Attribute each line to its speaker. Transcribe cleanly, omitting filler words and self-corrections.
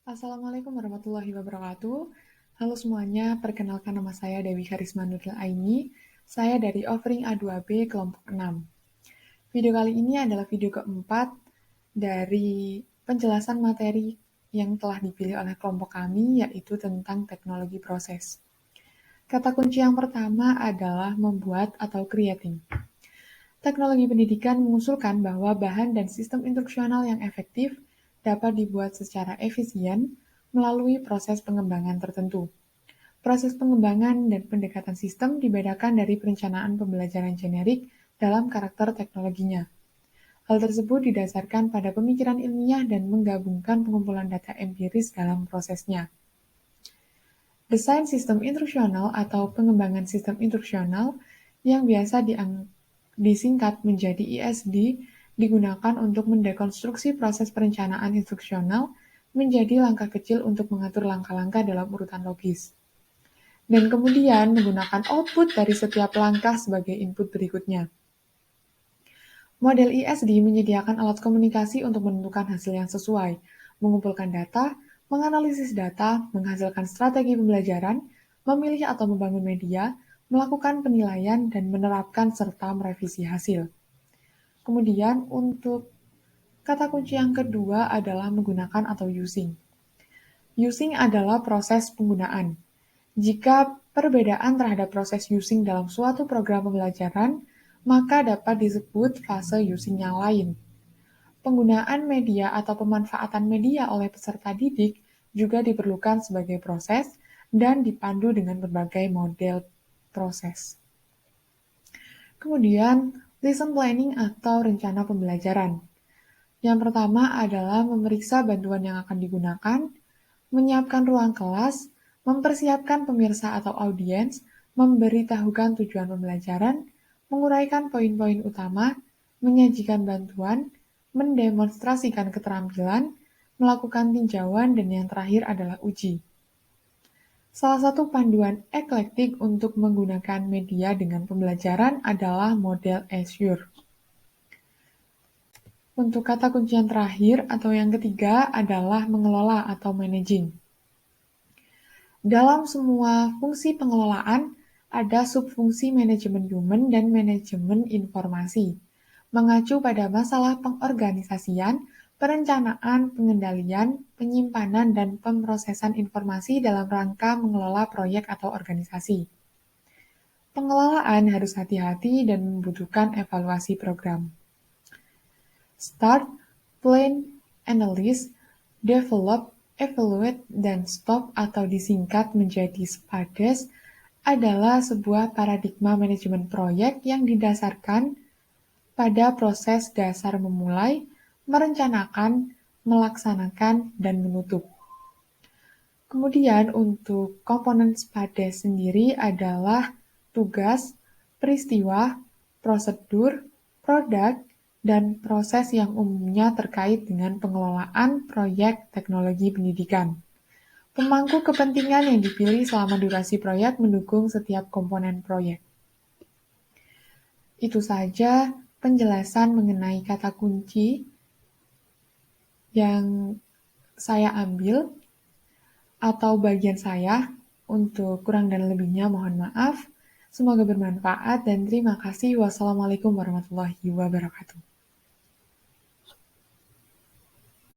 Speaker 1: Assalamualaikum warahmatullahi wabarakatuh. Halo semuanya, perkenalkan nama saya Dewi Karisma Nuril Aini. Saya dari Offering A2B kelompok 6. Video kali ini adalah video keempat dari penjelasan materi yang telah dipilih oleh kelompok kami, yaitu tentang teknologi proses. Kata kunci yang pertama adalah membuat atau creating. Teknologi pendidikan mengusulkan bahwa bahan dan sistem instruksional yang efektif dapat dibuat secara efisien melalui proses pengembangan tertentu. Proses pengembangan dan pendekatan sistem dibedakan dari perencanaan pembelajaran generik dalam karakter teknologinya. Hal tersebut didasarkan pada pemikiran ilmiah dan menggabungkan pengumpulan data empiris dalam prosesnya. Desain sistem instruksional atau pengembangan sistem instruksional yang biasa disingkat menjadi ISD digunakan untuk mendekonstruksi proses perencanaan instruksional menjadi langkah kecil untuk mengatur langkah-langkah dalam urutan logis. Dan kemudian menggunakan output dari setiap langkah sebagai input berikutnya. Model ISD menyediakan alat komunikasi untuk menentukan hasil yang sesuai, mengumpulkan data, menganalisis data, menghasilkan strategi pembelajaran, memilih atau membangun media, melakukan penilaian, dan menerapkan serta merevisi hasil. Kemudian untuk kata kunci yang kedua adalah menggunakan atau using. Using adalah proses penggunaan. Jika perbedaan terhadap proses using dalam suatu program pembelajaran, maka dapat disebut fase using yang lain. Penggunaan media atau pemanfaatan media oleh peserta didik juga diperlukan sebagai proses dan dipandu dengan berbagai model proses. Kemudian, lesson planning atau rencana pembelajaran. Yang pertama adalah memeriksa bantuan yang akan digunakan, menyiapkan ruang kelas, mempersiapkan pemirsa atau audiens, memberitahukan tujuan pembelajaran, menguraikan poin-poin utama, menyajikan bantuan, mendemonstrasikan keterampilan, melakukan tinjauan, dan yang terakhir adalah uji. Salah satu panduan eklektik untuk menggunakan media dengan pembelajaran adalah model Azure. Untuk kata kunci yang terakhir atau yang ketiga adalah mengelola atau managing. Dalam semua fungsi pengelolaan, ada subfungsi manajemen human dan manajemen informasi, mengacu pada masalah pengorganisasian, perencanaan, pengendalian, penyimpanan, dan pemrosesan informasi dalam rangka mengelola proyek atau organisasi. Pengelolaan harus hati-hati dan membutuhkan evaluasi program. Start, plan, analyze, develop, evaluate, dan stop atau disingkat menjadi SPADES adalah sebuah paradigma manajemen proyek yang didasarkan pada proses dasar memulai, merencanakan, melaksanakan, dan menutup. Kemudian untuk komponen SPADES sendiri adalah tugas, peristiwa, prosedur, produk, dan proses yang umumnya terkait dengan pengelolaan proyek teknologi pendidikan. Pemangku kepentingan yang dipilih selama durasi proyek mendukung setiap komponen proyek. Itu saja penjelasan mengenai kata kunci yang saya ambil atau bagian saya. Untuk kurang dan lebihnya mohon maaf. Semoga bermanfaat dan terima kasih. Wassalamualaikum warahmatullahi wabarakatuh.